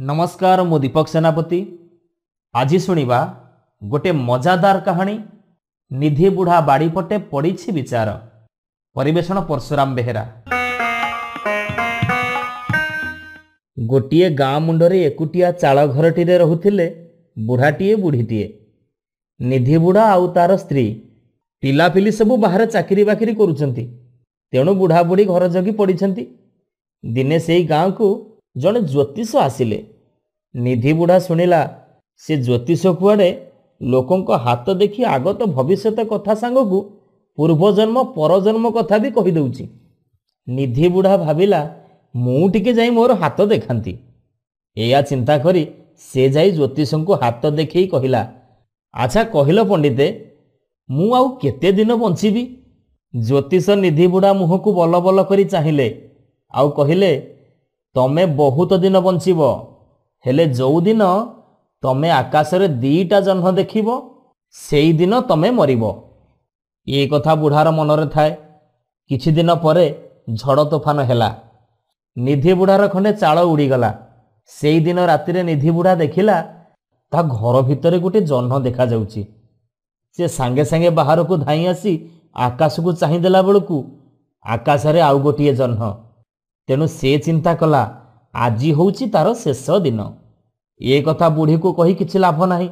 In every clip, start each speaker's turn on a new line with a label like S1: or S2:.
S1: नमस्कार मु दीपक सेनापति। आज शुणा गोटे मजादार कहानी निधि बुढ़ा बाड़ी पटे पड़ी विचार। परिवेषण परशुराम बेहेरा। गोटे गाँ मुंडरे एकुटिया चाल घरटीरे रहुथिले बुढ़ाटीए बुढ़ीटीए। निधि बुढ़ा आउ तार स्त्री पिलापिली सबू बाहर चाकरी बाकरी करुछंती, तेणु बुढ़ा बुढ़ी घर जगी पड़िछंती। दिने सेई गाँ को जड़े ज्योतिष आसिले। निधि बुढ़ा शुणिला से ज्योतिष कुआड़े लोकों हाथ देखी आगत भविष्यत कथा सांगू पूर्वजन्म परजन्म कथा भी कहीदे। निधि बुढ़ा भाविला मु टिके जाई मोर हाथ देखांती। एया चिंता करी से जाई ज्योतिष को हाथ देखई कहिला, अच्छा कहिल पंडिते मु आउ केते दिन बंचीबी। ज्योतिष निधि बुढ़ा मुह को बल बल करी चाहिए आउ कहिले तमे बहुत दिन बंचीब, हेले जो दिन तमे आकाशरे दीटा जह्न देखिब सेई दिन तमे मरिब। ये कथा बुढ़ार मनरे थाए। किछि दिन परे झड़ तोफान हेला। निधि बुढ़ार खंडे चाल उड़ीगला। सेई दिन रातिरे निधि बुढ़ा देखिला ता घर भितरे गोटे जह्न देखा जाउची। से सांगे सांगे बाहर को धाई आसी आकाश को चाहि देला बेलकू आकाशरे आउ गोटे जह्न। तेणु से चिंता कला आजी होउची तार शेष दिन। ये कथा बुढ़ी को कही किछि लाभ नाही।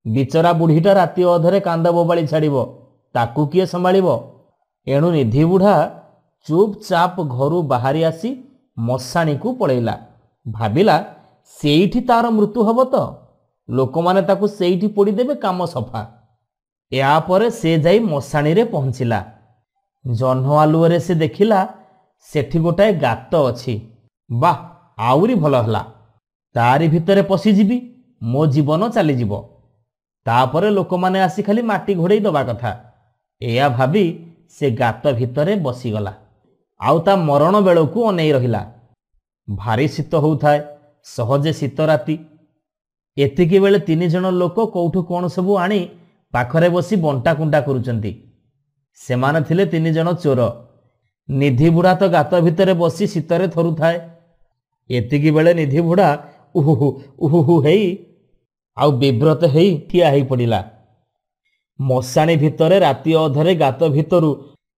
S1: बिचरा बुढ़ीटा राति अधरे कांद बोबाड़ी छाड़िबो, ताकू किए संभाळिबो। एणु निधि बुढ़ा चुपचाप घरू बाहरी आसी मशाणी को पळेला। भाबिला सेईठी तार मृत्यु हब तो लोकमाने ताकू सेईठी पोड़ी देबे, काम सफा। या परे से जाई मशाणी रे पहुंचिला। जह्न आलुअरे से देखिला सेठी गोटाए गात अछि। बा आउरी भल हला, तारी भितरे पशिजिबी, मो जीवन चलीजिब। तापरे लोक माने आसी खाली माटी घोड़े दबा कथा। एया भाबी से गात भितरे बसीगला। आउ ता मरण बेलू अनेई रहिला। भारी शीत होउथाए, सहजे शीत राति। एतिकी बेले तीन जन लोक कौठु कौन सबू आनी पाखरे बसी बंटा कुंटा करुचंती। सेमाने थिले तीन जन चोर। निधि बुढ़ा तो गात भितरे बसी शीतरे थरुथाए। एतिकी बेले निधि बुढ़ा उहुहु उहुहु हेई आउ विव्रत हेई ठिया हेई पड़िला। मशाणी भितरे राति अधरे गात भितरु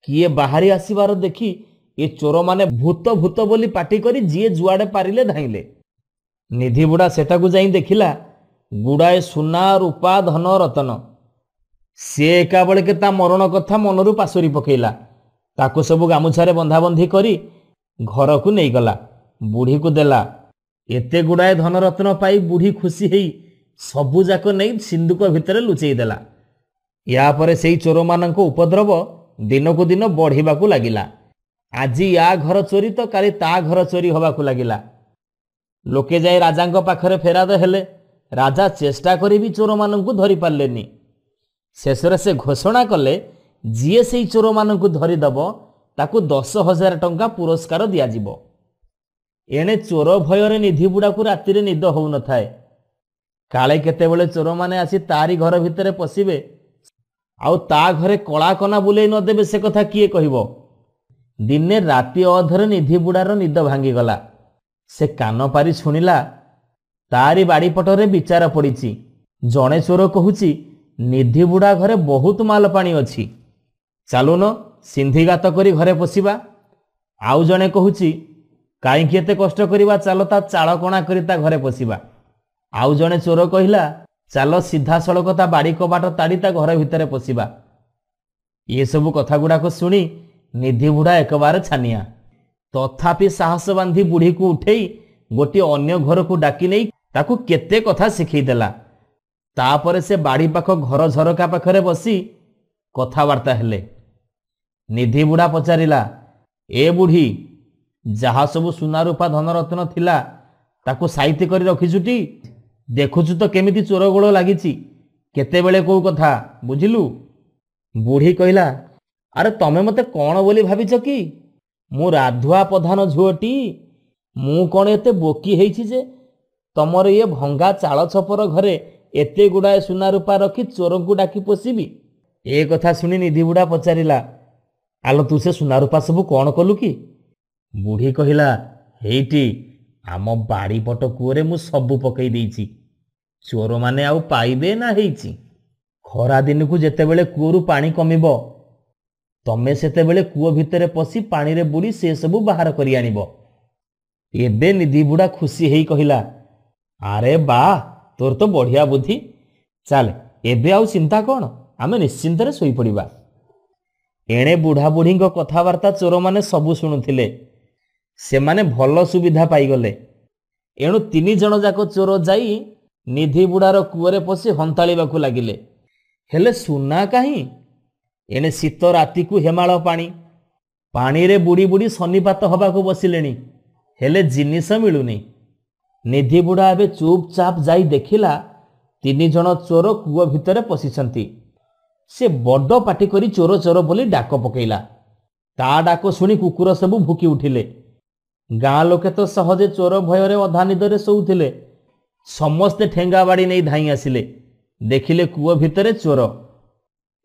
S1: किए बाहरी आसीबार देखी ए चोर माने भूत भूत बोली पाटी करी जिए जुआड़े पारिले धाइले। निधि बुढ़ा सेटाकू जाई देखिला गुड़ाए सुना रूपा धन रतन। से एका बेलके ता मरण कथा मनरू पासोरी पकेइला। ताकू सबू गामुछारे बंधाबंधी करी घर को नहीं गला। बुढ़ी को देला। एते गुड़ाए धन रत्न पाई बुढ़ी खुशी हेई सबू जाक नहीं सिंधुक भितरे लुचेई देला। या परे सेई चोर मानक उपद्रव दिन को दिन बढ़िबाकू लागिला। आजी या घर चोरी तो काली ता घर चोरी हबाकू लागिला। लोके जाई राजांक पाखरे फेराद हेले। राजा चेष्टा करी भी चोर मानक धरी पारलेनी। शेषरे से घोषणा कले जिए सेई चोर मानक धरीदब ताकू 10,000 टंका पुरस्कार दियाजिबो। एणे चोर भୟରେ निधि बुढ़ा को राति निद हो न थाए। काले केतेबेले चोर माने आसी तारी घर भितरे पशिबे आउ ता घरे कला कना बुलेई न देबे से कथा किए कहिबो। दिने राति अधरे निधि बुढ़ार निद भांगी गला। से कान पारी शुणिला तारी बाड़ी पटरे विचार पड़िछि। जणे चोर कहूची निधि बुढ़ा घरे बहुत माल पानी अछि, चालुन सिंधिगात करी घरे पशिबा। आउ जणे कहूची काईकि एते कष्ट करिबा, चाल ता चाल कणा करी ता घरे पशिबा। आउ जणे चोर कहिला चाल सीधा सड़क ता बाड़ी कबाट ताड़ी ता घर भितरे पशिबा। ये सब कथा गुड़ाक शुणी निधि बुढ़ा एक बार छानिया। तथापि साहस बांधी बुढ़ी को उठेई गोटे अन्य घर को डाकी नहीं ताकू केते कथा शिखई देला। तापरे से बाड़ी पाख घर झरका पाखरे बसी कथबार्ता हेले। निधि बुढ़ा पचारिला, ए बुढ़ी जहा सबू सुना रूपा धन रत्न थिला ताकू साइती करी रखिछुटी? देखुछु तो केमिति चोर गोड़ लागिछि, केतेबेले को कथा बुझिलु? बुढ़ी कहिला, अरे तमे मते कौन बोली भाबिछ कि? मु राधुआ प्रधान झुअटी। मु कौन एते बोकी हेइछि जे तमर ये भंगा चाल छपर घरे एते गुड़ाए सुना रूपा रखी चोर को डाकी पोषिबी? ए कथा शुणी निधि बुढ़ा पचारिला, आलो तू से सुना रूपा सबू कौन कलु कि? बुढ़ी कहिला, हेइटी ଆମ ବାଡ଼ି ପଟ କୂଅରେ ମୁଁ ସବୁ ପକେଇ ଦେଇଛି। ଚୋରମାନେ ଆଉ ପାଇବେ ନା ହେଇଛି। ଖରା ଦିନକୁ ଯେତେବେଳେ କୂଅରୁ ପାଣି କମିବ, ତମେ ସେତେବେଳେ କୂଅ ଭିତରେ ପଶି ପାଣିରେ ବୁଡ଼ି ସେସବୁ ବାହାର କରି ଆଣିବ। ଏବେ ନିଧି ବୁଢ଼ା ଖୁସି ହେଇ କହିଲା, ଆରେ ବା, ତୋର ତ ବଢ଼ିଆ ବୁଦ୍ଧି। ଚାଲ, ଏବେ ଆଉ ଚିନ୍ତା କ'ଣ, ଆମେ ନିଶ୍ଚିନ୍ତରେ ଶୋଇପଡ଼ିବା। ଏଣେ ବୁଢ଼ାବୁଢ଼ୀଙ୍କ କଥାବାର୍ତ୍ତା ଚୋରମାନେ ସବୁ ଶୁଣୁଥିଲେ। ସେମାନେ ଭଲ ସୁବିଧା ପାଇଗଲେ। ଏଣୁ 3 ଜଣ ଯାକ ଚୋର ଯାଇ ନିଧି ବୁଢ଼ାର କୂଅରେ ପଶି ହନ୍ତାଳିବାକୁ ଲାଗିଲେ। ହେଲେ ସୁନା କାହିଁ? ଏଣେ ଶୀତ ରାତିକୁ ହେମାଳ ପାଣି। ପାଣିରେ ବୁଡ଼ି ବୁଡ଼ି ସନ୍ନିପାତ ହେବାକୁ ବସିଲେଣି, ହେଲେ ଜିନିଷ ମିଳୁନି। ନିଧି ବୁଢ଼ା ଏବେ ଚୁପଚାପ ଯାଇ ଦେଖିଲା 3 ଜଣ ଚୋର କୂଅ ଭିତରେ ପଶିଛନ୍ତି। ସେ ବଡ଼ ପାଟି କରି ଚୋର ଚୋର ବୋଲି ଡାକ ପକେଇଲା। ତା ଡାକ ଶୁଣି କୁକୁର ସବୁ ଭୁକି ଉଠିଲେ। ଗାଁ ଲୋକେ ତ ସହଜେ ଚୋର ଭୟରେ ଅଧା ନିଦରେ ଶୋଉଥିଲେ। ସମସ୍ତେ ଠେଙ୍ଗା ବାଡ଼ି ନେଇ ଧାଇଁ ଆସିଲେ। ଦେଖିଲେ କୂଅ ଭିତରେ ଚୋର।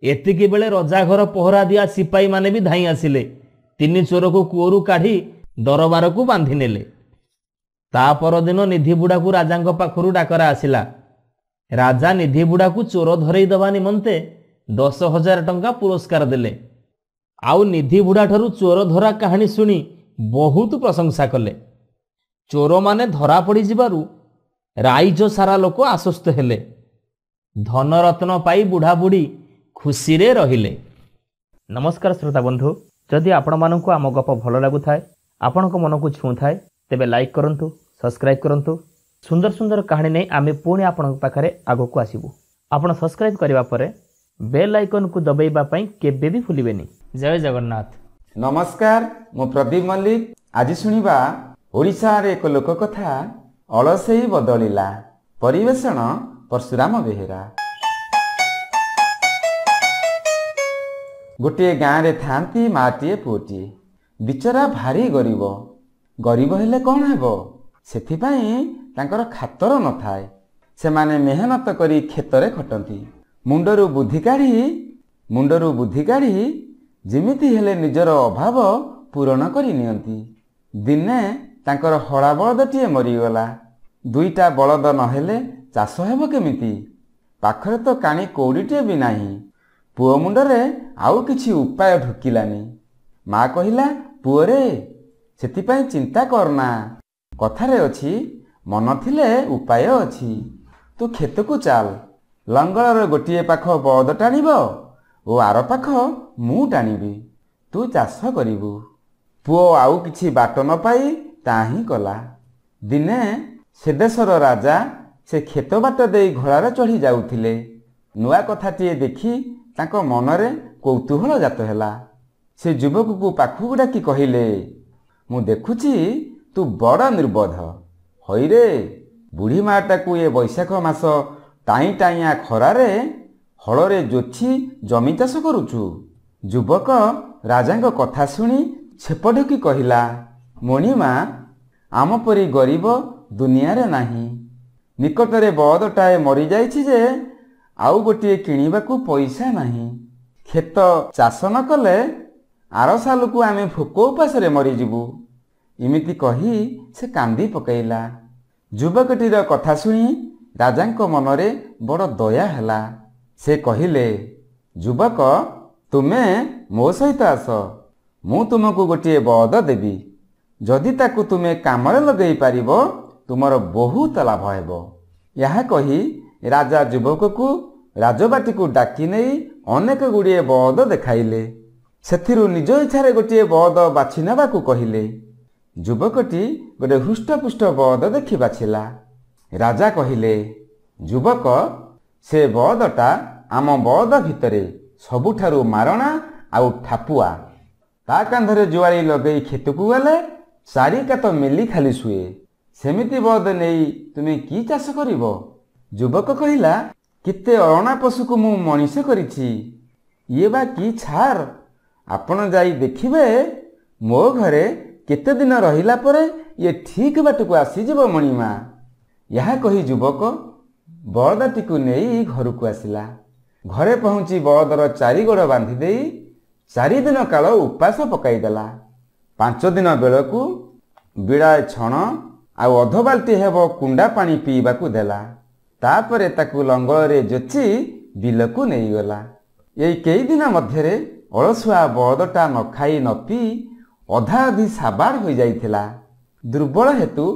S1: ଏତିକି ବେଳେ ରଜାଘର ପହରା ଦିଆ ସିପାହୀ ମାନେ ବି ଧାଇଁ ଆସିଲେ। 3 ଚୋରକୁ କୂଅରୁ କାଢ଼ି ଦରବାରକୁ ବାନ୍ଧି ନେଲେ। ତା ପରଦିନ ନିଧି ବୁଢ଼ାକୁ ରାଜାଙ୍କ ପାଖରୁ ଡାକରା ଆସିଲା। ରାଜା ନିଧି ବୁଢ଼ାକୁ ଚୋର ଧରେଇ ଦେବା ନିମନ୍ତେ 10,000 ଟଙ୍କା ପୁରସ୍କାର ଦେଲେ। ଆଉ ନିଧି ବୁଢ଼ାଠାରୁ ଚୋର ଧରା କାହାଣୀ ଶୁଣି ବହୁତ ପ୍ରଶଂସା କଲେ। ଚୋରମାନେ ଧରା ପଡ଼ିଯିବାରୁ ରାଇଜ ସାରା ଲୋକ ଆଶ୍ୱସ୍ତ ହେଲେ। ଧନରତ୍ନ ପାଇ ବୁଢ଼ାବୁଢ଼ୀ ଖୁସିରେ ରହିଲେ। ନମସ୍କାର ଶ୍ରୋତା ବନ୍ଧୁ, ଯଦି ଆପଣମାନଙ୍କୁ ଆମ ଗପ ଭଲ ଲାଗୁଥାଏ, ଆପଣଙ୍କ ମନକୁ ଛୁଉଁଥାଏ, ତେବେ ଲାଇକ୍ କରନ୍ତୁ, ସବସ୍କ୍ରାଇବ୍ କରନ୍ତୁ। ସୁନ୍ଦର ସୁନ୍ଦର କାହାଣୀ ନେଇ ଆମେ ପୁଣି ଆପଣଙ୍କ ପାଖରେ ଆଗକୁ ଆସିବୁ। ଆପଣ ସବସ୍କ୍ରାଇବ୍ କରିବା ପରେ ବେଲ୍ ଆଇକନ୍କୁ ଦବାଇବା ପାଇଁ କେବେ ବି ଭୁଲିବେନି। ଜୟ ଜଗନ୍ନାଥ।
S2: ନମସ୍କାର, ମୁଁ ପ୍ରଦୀପ ମଲ୍ଲିକ। ଆଜି ଶୁଣିବା ଓଡ଼ିଶାର ଏକ ଲୋକକଥା, ଅଳସେଇ ବଦଳିଲା। ପରିବେଷଣ ପରଶୁରାମ ବେହେରା। ଗୋଟିଏ ଗାଁରେ ଥାନ୍ତି ମାଟିଏ ପୁଅଟିଏ। ବିଚରା ଭାରି ଗରିବ। ଗରିବ ହେଲେ କ'ଣ ହେବ? ସେଥିପାଇଁ ତାଙ୍କର ଖାତର ନଥାଏ। ସେମାନେ ମେହନତ କରି କ୍ଷେତରେ ଖଟନ୍ତି। ମୁଣ୍ଡରୁ ବୁଦ୍ଧି କାଢ଼ି ଯେମିତି ହେଲେ ନିଜର ଅଭାବ ପୂରଣ କରି ନିଅନ୍ତି। ଦିନେ ତାଙ୍କର ହଳା ବଳଦଟିଏ ମରିଗଲା। 2ଟା ବଳଦ ନହେଲେ ଚାଷ ହେବ କେମିତି? ପାଖରେ ତ କାଣି କଉଡ଼ିଟିଏ ବି ନାହିଁ। ପୁଅ ମୁଣ୍ଡରେ ଆଉ କିଛି ଉପାୟ ଢୁକିଲାନି। ମା କହିଲା, ପୁଅରେ, ସେଥିପାଇଁ ଚିନ୍ତା କରନା। କଥାରେ ଅଛି, ମନ ଥିଲେ ଉପାୟ ଅଛି। ତୁ କ୍ଷେତକୁ ଚାଲ। ଲଙ୍ଗଳର ଗୋଟିଏ ପାଖ ବଳଦ ଟାଣିବ ଓ ଆର ପାଖ ମୁଁ ଟାଣିବି। ତୁ ଚାଷ କରିବୁ। ପୁଅ ଆଉ କିଛି ବାଟ ନ ପାଇ ତା ହିଁ କଲା। ଦିନେ ସେ ଦେଶର ରାଜା ସେ କ୍ଷେତ ବାଟ ଦେଇ ଘୋଡ଼ାରେ ଚଢ଼ି ଯାଉଥିଲେ। ନୂଆ କଥାଟିଏ ଦେଖି ତାଙ୍କ ମନରେ କୌତୂହଳ ଜାତ ହେଲା। ସେ ଯୁବକକୁ ପାଖକୁ ଡାକି କହିଲେ, ମୁଁ ଦେଖୁଛି ତୁ ବଡ଼ ନିର୍ବୋଧ। ହଇରେ, ବୁଢ଼ୀ ମାଟାକୁ ଏ ବୈଶାଖ ମାସ ଟାଇଁ ଟାଇଁଆ ଖରାରେ ହଳରେ ଜୋଛି ଜମି ଚାଷ କରୁଛୁ। ଯୁବକ ରାଜାଙ୍କ କଥା ଶୁଣି ଛେପ ଢୋକି କହିଲା, ମଣିମା, ଆମ ପରି ଗରିବ ଦୁନିଆରେ ନାହିଁ। ନିକଟରେ ବଳଦଟାଏ ମରିଯାଇଛି ଯେ ଆଉ ଗୋଟିଏ କିଣିବାକୁ ପଇସା ନାହିଁ। କ୍ଷେତ ଚାଷ ନ କଲେ ଆର ସାଲକୁ ଆମେ ଭୋକ ଉପାସରେ ମରିଯିବୁ। ଏମିତି କହି ସେ କାନ୍ଦି ପକାଇଲା। ଯୁବକଟିର କଥା ଶୁଣି ରାଜାଙ୍କ ମନରେ ବଡ଼ ଦୟା ହେଲା। ସେ କହିଲେ, ଯୁବକ, ତୁମେ ମୋ ସହିତ ଆସ। ମୁଁ ତୁମକୁ ଗୋଟିଏ ବଳଦ ଦେବି। ଯଦି ତାକୁ ତୁମେ କାମରେ ଲଗେଇ ପାରିବ, ତୁମର ବହୁତ ଲାଭ ହେବ। ଏହା କହି ରାଜା ଯୁବକକୁ ରାଜବାଟିକୁ ଡାକି ନେଇ ଅନେକ ଗୁଡ଼ିଏ ବଳଦ ଦେଖାଇଲେ। ସେଥିରୁ ନିଜ ଇଚ୍ଛାରେ ଗୋଟିଏ ବଳଦ ବାଛି ନେବାକୁ କହିଲେ। ଯୁବକଟି ଗୋଟିଏ ହୃଷ୍ଟପୁଷ୍ଟ ବଳଦ ଦେଖି ବାଛିଲା। ରାଜା କହିଲେ, ଯୁବକ, ସେ ବଳଦଟା ଆମ ବଳଦ ଭିତରେ ସବୁଠାରୁ ମାରଣା ଆଉ ଠାପୁଆ। ତା କାନ୍ଧରେ ଜୁଆଳି ଲଗେଇ କ୍ଷେତକୁ ଗଲେ ଚାରିକାତ ମେଲି ଖାଲି ଶୁଏ। ସେମିତି ବଳଦ ନେଇ ତୁମେ କି ଚାଷ କରିବ? ଯୁବକ କହିଲା, କେତେ ଅରଣା ପଶୁକୁ ମୁଁ ମଣିଷ କରିଛି। ଇଏ ବା କି ଛାର! ଆପଣ ଯାଇ ଦେଖିବେ, ମୋ ଘରେ କେତେ ଦିନ ରହିଲା ପରେ ଇଏ ଠିକ୍ ବାଟକୁ ଆସିଯିବ ମଣିମା। ଏହା କହି ଯୁବକ ବଳଦଟିକୁ ନେଇ ଘରକୁ ଆସିଲା। ଘରେ ପହଞ୍ଚି ବଳଦର 4 ଗୋଡ଼ ବାନ୍ଧି ଦେଇ 4 ଦିନ କାଳ ଉପାସ ପକାଇଦେଲା। 5 ଦିନ ବେଳକୁ ବିଡ଼ାଏ ଛଣ ଆଉ ଅଧ ବାଲ୍ଟି ହେବ କୁଣ୍ଡା ପାଣି ପିଇବାକୁ ଦେଲା। ତାପରେ ତାକୁ ଲଙ୍ଗଳରେ ଯୋଚି ବିଲକୁ ନେଇଗଲା। ଏଇ କେଇଦିନ ମଧ୍ୟରେ ଅଳସୁଆ ବଳଦଟା ନ ଖାଇ ନ ପିଇ ଅଧା ଅଧି ସାବାଡ଼ ହୋଇଯାଇଥିଲା। ଦୁର୍ବଳ ହେତୁ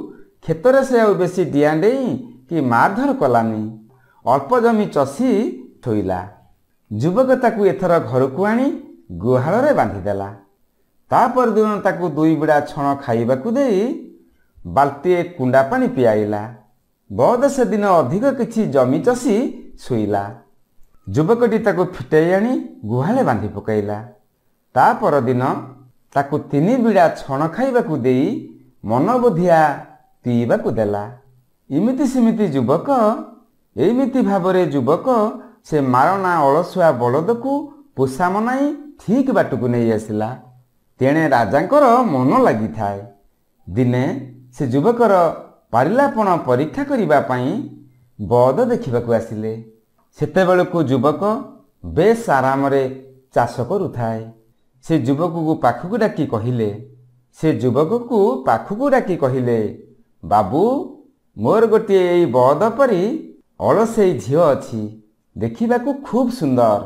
S2: କ୍ଷେତରେ ସେ ଆଉ ବେଶୀ ଡିଆଁ ଡେଇଁ କି ମାରଧର କଲାନି। ଅଳ୍ପ ଜମି ଚଷି ଥୋଇଲା। ଯୁବକ ତାକୁ ଏଥର ଘରକୁ ଆଣି ଗୁହାଳରେ ବାନ୍ଧିଦେଲା। ତା ପରଦିନ ତାକୁ 2 ବିଡ଼ା ଛଣ ଖାଇବାକୁ ଦେଇ ବାଲ୍ଟିଏ କୁଣ୍ଡା ପାଣି ପିଆଇଲା। ବଳଦ ସେଦିନ ଅଧିକ କିଛି ଜମି ଚଷି ଶୋଇଲା। ଯୁବକଟି ତାକୁ ଫିଟେଇ ଆଣି ଗୁହାଳେ ବାନ୍ଧି ପକାଇଲା। ତା ପରଦିନ ତାକୁ 3 ବିଡ଼ା ଛଣ ଖାଇବାକୁ ଦେଇ ମନବୋଧିଆ ପିଇବାକୁ ଦେଲା। ଏମିତି ଭାବରେ ଯୁବକ ସେ ମାରଣା ଅଳସୁଆ ବଳଦକୁ ପୋଷା ମନାଇ ଠିକ୍ ବାଟକୁ ନେଇ ଆସିଲା। ତେଣେ ରାଜାଙ୍କର ମନ ଲାଗିଥାଏ। ଦିନେ ସେ ଯୁବକର ପାରିଲାପଣ ପରୀକ୍ଷା କରିବା ପାଇଁ ବଳଦ ଦେଖିବାକୁ ଆସିଲେ। ସେତେବେଳକୁ ଯୁବକ ବେଶ ଆରାମରେ ଚାଷ କରୁଥାଏ। ସେ ଯୁବକକୁ ପାଖକୁ ଡାକି କହିଲେ, ବାବୁ, ମୋର ଗୋଟିଏ ଏଇ ବଳଦ ପରି ଅଳସେଇ ଝିଅ ଅଛି। ଦେଖିବାକୁ ଖୁବ୍ ସୁନ୍ଦର,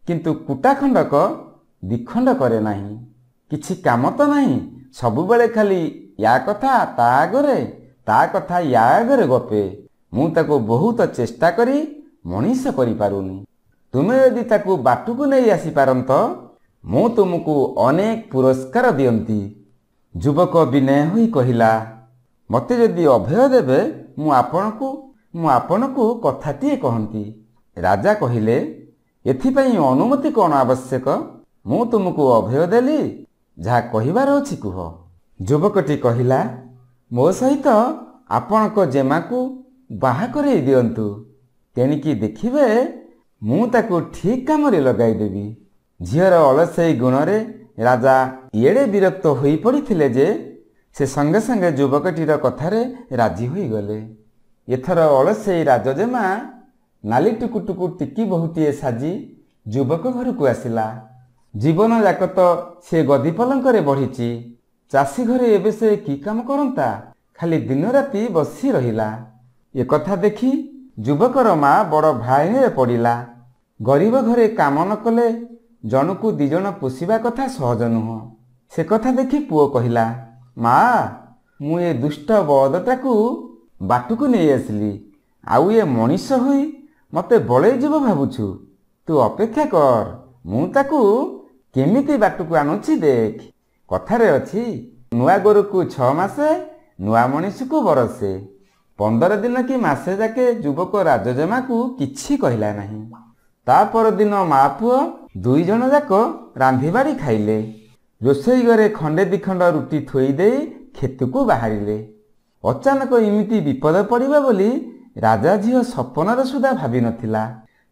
S2: କିନ୍ତୁ କୁଟା ଖଣ୍ଡକ ଦିଖଣ୍ଡ କରେ ନାହିଁ। କିଛି କାମ ତ ନାହିଁ, ସବୁବେଳେ ଖାଲି ୟା କଥା ତା ଆଗରେ, ତା କଥା ୟା ଆଗରେ ଗପେ। ମୁଁ ତାକୁ ବହୁତ ଚେଷ୍ଟା କରି ମଣିଷ କରିପାରୁନି। ତୁମେ ଯଦି ତାକୁ ବାଟକୁ ନେଇ ଆସିପାରନ୍ତ, ମୁଁ ତୁମକୁ ଅନେକ ପୁରସ୍କାର ଦିଅନ୍ତି। ଯୁବକ ବିନୟ ହୋଇ କହିଲା, ମୋତେ ଯଦି ଅଭୟ ଦେବେ ମୁଁ ଆପଣଙ୍କୁ କଥାଟିଏ କହନ୍ତି। ରାଜା କହିଲେ, ଏଥିପାଇଁ ଅନୁମତି କ'ଣ ଆବଶ୍ୟକ? ମୁଁ ତୁମକୁ ଅଭୟ ଦେଲି, ଯାହା କହିବାର ଅଛି କୁହ। ଯୁବକଟି କହିଲା, ମୋ ସହିତ ଆପଣଙ୍କ ଜେମାକୁ ବାହା କରେଇ ଦିଅନ୍ତୁ। ତେଣିକି ଦେଖିବେ ମୁଁ ତାକୁ ଠିକ୍ କାମରେ ଲଗାଇଦେବି। ଝିଅର ଅଳସେଇ ଗୁଣରେ ରାଜା ଏଡ଼େ ବିରକ୍ତ ହୋଇପଡ଼ିଥିଲେ ଯେ ସେ ସଙ୍ଗେ ସଙ୍ଗେ ଯୁବକଟିର କଥାରେ ରାଜି ହୋଇଗଲେ। ଏଥର ଅଳସେଇ ରାଜଜେମା ନାଲି ଟୁକୁଟୁକୁ ଟିକି ବୋହୂଟିଏ ସାଜି ଯୁବକ ଘରକୁ ଆସିଲା। ଜୀବନ ଯାକ ତ ସେ ଗଦି ପଲଙ୍କରେ ବଢ଼ିଛି। ଚାଷୀ ଘରେ ଏବେ ସେ କି କାମ କରନ୍ତା? ଖାଲି ଦିନ ରାତି ବସି ରହିଲା। ଏକଥା ଦେଖି ଯୁବକର ମା ବଡ଼ ଭାଇରେ ପଡ଼ିଲା। ଗରିବ ଘରେ କାମ ନ କଲେ ଜଣକୁ 2 ଜଣ ପୋଷିବା କଥା ସହଜ ନୁହଁ। ସେ କଥା ଦେଖି ପୁଅ କହିଲା, ମା, ମୁଁ ଏ ଦୁଷ୍ଟ ବଳଦଟାକୁ ବାଟକୁ ନେଇ ଆସିଲି। ଆଉ ଏ ମଣିଷ ହୋଇ ମୋତେ ବଳେଇ ଯିବ ଭାବୁଛୁ? ତୁ ଅପେକ୍ଷା କର, ମୁଁ ତାକୁ କେମିତି ବାଟକୁ ଆଣୁଛି ଦେଖ। କଥାରେ ଅଛି, ନୂଆ ଗୋରୁକୁ 6 ମାସେ, ନୂଆ ମଣିଷକୁ ବରଷେ। 15 ଦିନ କି ମାସେ ଯାକେ ଯୁବକ ରାଜଜେମାକୁ କିଛି କହିଲା ନାହିଁ। ତା ପରଦିନ ମା ପୁଅ 2 ଜଣ ଯାକ ରାନ୍ଧିବାଡ଼ି ଖାଇଲେ। ରୋଷେଇ ଘରେ ଖଣ୍ଡେ 2 ଖଣ୍ଡ ରୁଟି ଥୋଇ ଦେଇ କ୍ଷେତକୁ ବାହାରିଲେ। ଅଚାନକ ଏମିତି ବିପଦ ପଡ଼ିବ ବୋଲି ରାଜା ଝିଅ ସପନରେ ସୁଦ୍ଧା ଭାବିନଥିଲା।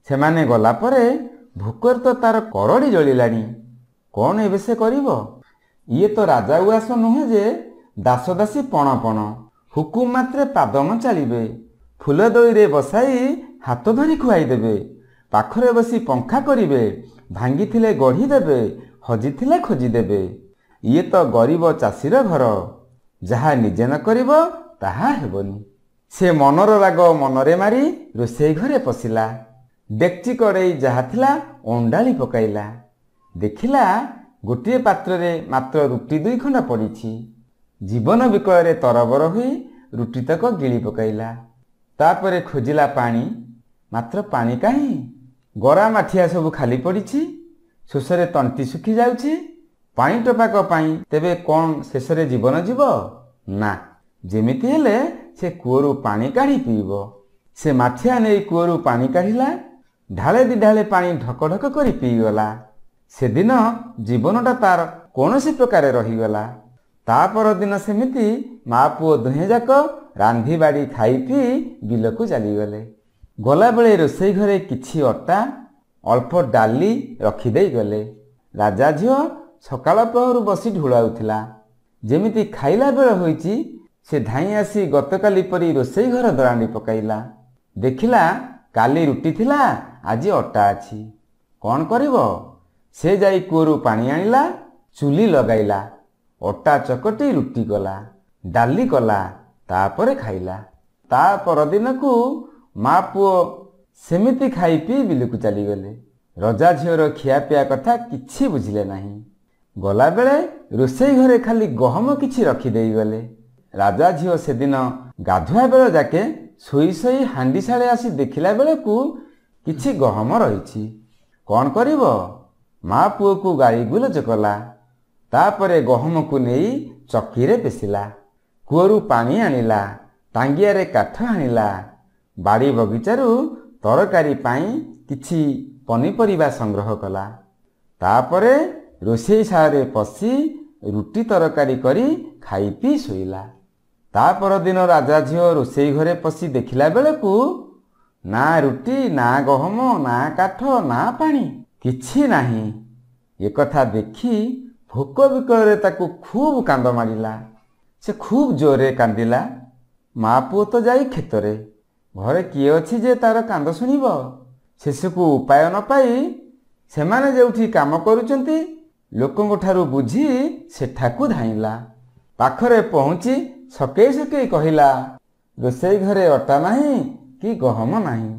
S2: ସେମାନେ ଗଲା ପରେ ଭୋକରେ ତ ତାର କରଡ଼ି ଜଳିଲାଣି। କ'ଣ ଏବେ ସେ କରିବ? ଇଏ ତ ରାଜା ଉଆସ ନୁହେଁ ଯେ ଦାସଦାସୀ ପଣ ପଣ। ହୁକୁମ ମାତ୍ରେ ପାଦ ନ ଚାଲିବେ। ଫୁଲ ଦଳିରେ ବସାଇ ହାତ ଧରି ଖୁଆଇଦେବେ। ପାଖରେ ବସି ପଙ୍ଖା କରିବେ। ଭାଙ୍ଗିଥିଲେ ଗଢ଼ି ଦେବେ, ହଜିଥିଲେ ଖୋଜିଦେବେ। ଇଏ ତ ଗରିବ ଚାଷୀର ଘର। ଯାହା ନିଜେ ନ କରିବ ତାହା ହେବନି। ସେ ମନର ରାଗ ମନରେ ମାରି ରୋଷେଇ ଘରେ ପଶିଲା। ଡେକ୍ଚି କଡ଼େଇ ଯାହା ଥିଲା ଅଣ୍ଡାଳି ପକାଇଲା। ଦେଖିଲା ଗୋଟିଏ ପାତ୍ରରେ ମାତ୍ର ରୁଟି 2 ଖଣ୍ଡ ପଡ଼ିଛି। ଜୀବନ ବିକଳରେ ତରବର ହୋଇ ରୁଟିତକ ଗିଳି ପକାଇଲା। ତାପରେ ଖୋଜିଲା ପାଣି, ମାତ୍ର ପାଣି କାହିଁ? ଗରା ମାଠିଆ ସବୁ ଖାଲି ପଡ଼ିଛି। ଶୋଷରେ ତଣ୍ଟି ଶୁଖି ଯାଉଛି। ପାଣି ଟୋପାକ ପାଇଁ ତେବେ କ'ଣ ଶେଷରେ ଜୀବନ ଯିବ? ନା, ଯେମିତି ହେଲେ ସେ କୂଅରୁ ପାଣି କାଢ଼ି ପିଇବ। ସେ ମାଠିଆ ନେଇ କୂଅରୁ ପାଣି କାଢ଼ିଲା। ଢାଳେ 2 ଢାଳେ ପାଣି ଢକ ଢକ କରି ପିଇଗଲା। ସେଦିନ ଜୀବନଟା ତାର କୌଣସି ପ୍ରକାରେ ରହିଗଲା। ତା ପରଦିନ ସେମିତି ମା ପୁଅ ଦୁହେଁ ଯାକ ରାନ୍ଧି ବାଡ଼ି ଖାଇ ପିଇ ବିଲକୁ ଚାଲିଗଲେ। ଗଲାବେଳେ ରୋଷେଇ ଘରେ କିଛି ଅଟା, ଅଳ୍ପ ଡାଲି ରଖିଦେଇ ଗଲେ। ରାଜା ଝିଅ ସକାଳ ପ୍ରହରୁ ବସି ଢୁଳାଉଥିଲା। ଯେମିତି ଖାଇଲା ବେଳ ହୋଇଛି, ସେ ଧାଇଁ ଆସି ଗତକାଲି ପରି ରୋଷେଇ ଘର ଦରାଣ୍ଡି ପକାଇଲା। ଦେଖିଲା କାଲି ରୁଟି ଥିଲା, ଆଜି ଅଟା ଅଛି। କ'ଣ କରିବ? ସେ ଯାଇ କୂଅରୁ ପାଣି ଆଣିଲା, ଚୁଲି ଲଗାଇଲା। ଅଟା ଚକଟି ରୁଟି କଲା, ଡାଲି କଲା, ତାପରେ ଖାଇଲା। ତା ପରଦିନକୁ ମା ପୁଅ ସେମିତି ଖାଇ ପିଇ ବିଲକୁ ଚାଲିଗଲେ। ରଜା ଝିଅର ଖିଆପିଆ କଥା କିଛି ବୁଝିଲେ ନାହିଁ। ଗଲାବେଳେ ରୋଷେଇ ଘରେ ଖାଲି ଗହମ କିଛି ରଖିଦେଇଗଲେ। ରାଜା ଝିଅ ସେଦିନ ଗାଧୁଆ ବେଳ ଯାକେ ଶୋଇ ଶୋଇ ହାଣ୍ଡିଶାଳେ ଆସି ଦେଖିଲା ବେଳକୁ କିଛି ଗହମ ରହିଛି। କ'ଣ କରିବ? ମା ପୁଅକୁ ଗାଳି ଗୁଲଜ କଲା। ତାପରେ ଗହମକୁ ନେଇ ଚକିରେ ପେଷିଲା। କୂଅରୁ ପାଣି ଆଣିଲା। ଟାଙ୍ଗିଆରେ କାଠ ଆଣିଲା। ବାଡ଼ି ବଗିଚାରୁ ତରକାରୀ ପାଇଁ କିଛି ପନିପରିବା ସଂଗ୍ରହ କଲା। ତାପରେ ରୋଷେଇଶାଳରେ ପଶି ରୁଟି ତରକାରୀ କରି ଖାଇ ପିଇ ଶୋଇଲା। ତା ପରଦିନ ରାଜା ଝିଅ ରୋଷେଇ ଘରେ ପଶି ଦେଖିଲା ବେଳକୁ ନା ରୁଟି, ନା ଗହମ, ନା କାଠ, ନା ପାଣି, କିଛି ନାହିଁ। ଏକଥା ଦେଖି ଭୋକ ବିକଳରେ ତାକୁ ଖୁବ୍ କାନ୍ଦ ମାଡ଼ିଲା। ସେ ଖୁବ୍ ଜୋରରେ କାନ୍ଦିଲା। ମା ପୁଅ ତ ଯାଇ କ୍ଷେତରେ। ଘରେ କିଏ ଅଛି ଯେ ତାର କାନ୍ଦ ଶୁଣିବ? ଶେଷକୁ ଉପାୟ ନ ପାଇ ସେମାନେ ଯେଉଁଠି କାମ କରୁଛନ୍ତି ଲୋକଙ୍କଠାରୁ ବୁଝି ସେଠାକୁ ଧାଇଁଲା। ପାଖରେ ପହଞ୍ଚି ସକେଇ ସକେଇ କହିଲା, ରୋଷେଇ ଘରେ ଅଟା ନାହିଁ କି ଗହମ ନାହିଁ।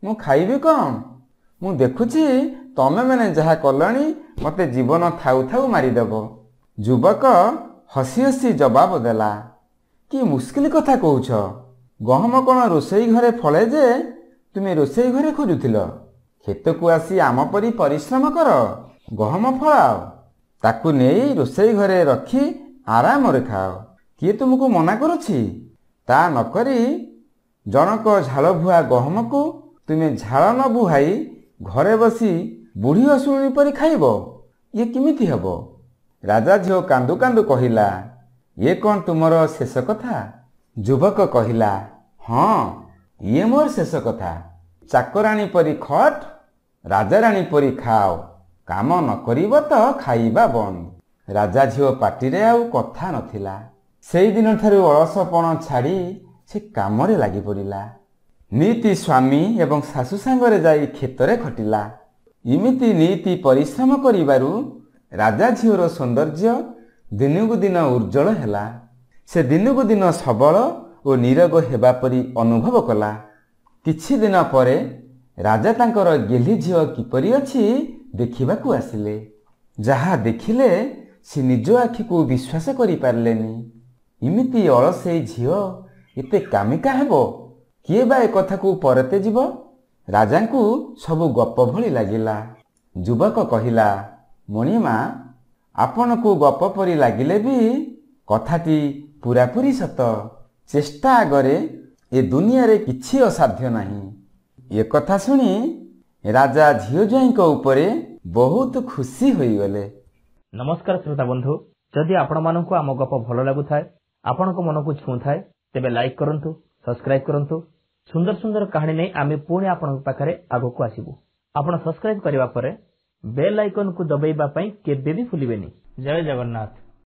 S2: ମୁଁ ଖାଇବି କ'ଣ? ମୁଁ ଦେଖୁଛି ତମେମାନେ ଯାହା କଲଣି ମୋତେ ଜୀବନ ଥାଉ ଥାଉ ମାରିଦେବ। ଯୁବକ ହସି ହସି ଜବାବ ଦେଲା, କି ମୁସ୍କିଲ କଥା କହୁଛ? ଗହମ କ'ଣ ରୋଷେଇ ଘରେ ଫଳେ ଯେ ତୁମେ ରୋଷେଇ ଘରେ ଖୋଜୁଥିଲ? କ୍ଷେତକୁ ଆସି ଆମ ପରି ପରିଶ୍ରମ କର, ଗହମ ଫଳାଅ, ତାକୁ ନେଇ ରୋଷେଇ ଘରେ ରଖି ଆରାମରେ ଖାଅ। କିଏ ତୁମକୁ ମନା କରୁଛି? ତା ନକରି ଜଣକ ଝାଳବୁହା ଗହମକୁ ତୁମେ ଝାଳ ନ ବୁହାଇ ଘରେ ବସି ବୁଢ଼ୀ ଅସୁରୁଣୀ ପରି ଖାଇବ? ଇଏ କେମିତି ହେବ? ରାଜା ଝିଅ କାନ୍ଦୁ କାନ୍ଦୁ କହିଲା, ଇଏ କ'ଣ ତୁମର ଶେଷ କଥା? ଯୁବକ କହିଲା, ହଁ, ଇଏ ମୋର ଶେଷ କଥା। ଚାକରାଣୀ ପରି ଖଟ, ରାଜାରାଣୀ ପରି ଖାଅ, କାମ ନ କରିବ ତ ଖାଇବା ବନ୍ଦ। ରାଜା ଝିଅ ପାଟିରେ ଆଉ କଥା ନଥିଲା। ସେଇଦିନଠାରୁ ଅଳସପଣ ଛାଡ଼ି ସେ କାମରେ ଲାଗି ପଡ଼ିଲା। ନିତି ସ୍ୱାମୀ ଏବଂ ଶାଶୁ ସାଙ୍ଗରେ ଯାଇ କ୍ଷେତରେ ଖଟିଲା। ଏମିତି ନିତି ପରିଶ୍ରମ କରିବାରୁ ରାଜା ଝିଅର ସୌନ୍ଦର୍ଯ୍ୟ ଦିନକୁ ଦିନ ଉଜ୍ଜଳ ହେଲା। ସେ ଦିନକୁ ଦିନ ସବଳ ଓ ନିରୋଗ ହେବା ପରି ଅନୁଭବ କଲା। କିଛି ଦିନ ପରେ ରାଜା ତାଙ୍କର ଗେହ୍ଲି ଝିଅ କିପରି ଅଛି ଦେଖିବାକୁ ଆସିଲେ। ଯାହା ଦେଖିଲେ ସେ ନିଜ ଆଖିକୁ ବିଶ୍ୱାସ କରିପାରିଲେନି। ଏମିତି ଅଳସେଇ ଝିଅ ଏତେ କାମିକା ହେବ? କିଏ ବା ଏ କଥାକୁ ପରତେ ଯିବ? ରାଜାଙ୍କୁ ସବୁ ଗପ ଭଳି ଲାଗିଲା। ଯୁବକ କହିଲା, ମଣିମା, ଆପଣଙ୍କୁ ଗପ ପରି ଲାଗିଲେ ବି କଥାଟି ପୂରାପୂରି ସତ। ଚେଷ୍ଟା ଆଗରେ ଏ ଦୁନିଆରେ କିଛି ଅସାଧ୍ୟ ନାହିଁ। ଏକଥା ଶୁଣି ରାଜା ଝିଅ ଜ୍ୱାଇଁଙ୍କ ଉପରେ ବହୁତ ଖୁସି ହୋଇଗଲେ।
S1: ନମସ୍କାର ଶ୍ରୋତା ବନ୍ଧୁ, ଯଦି ଆପଣମାନଙ୍କୁ ଆମ ଗପ ଭଲ ଲାଗୁଥାଏ, ଆପଣଙ୍କ ମନକୁ ଛୁଉଁଥାଏ, ତେବେ ଲାଇକ୍ କରନ୍ତୁ, ସବସ୍କ୍ରାଇବ୍ କରନ୍ତୁ। ସୁନ୍ଦର ସୁନ୍ଦର କାହାଣୀ ନେଇ ଆମେ ପୁଣି ଆପଣଙ୍କ ପାଖରେ ଆଗକୁ ଆସିବୁ। ଆପଣ ସବସ୍କ୍ରାଇବ୍ କରିବା ପରେ ବେଲ୍ ଆଇକନକୁ ଦବାଇବା ପାଇଁ କେବେ ବି ଭୁଲିବେନି। ଜୟ ଜଗନ୍ନାଥ।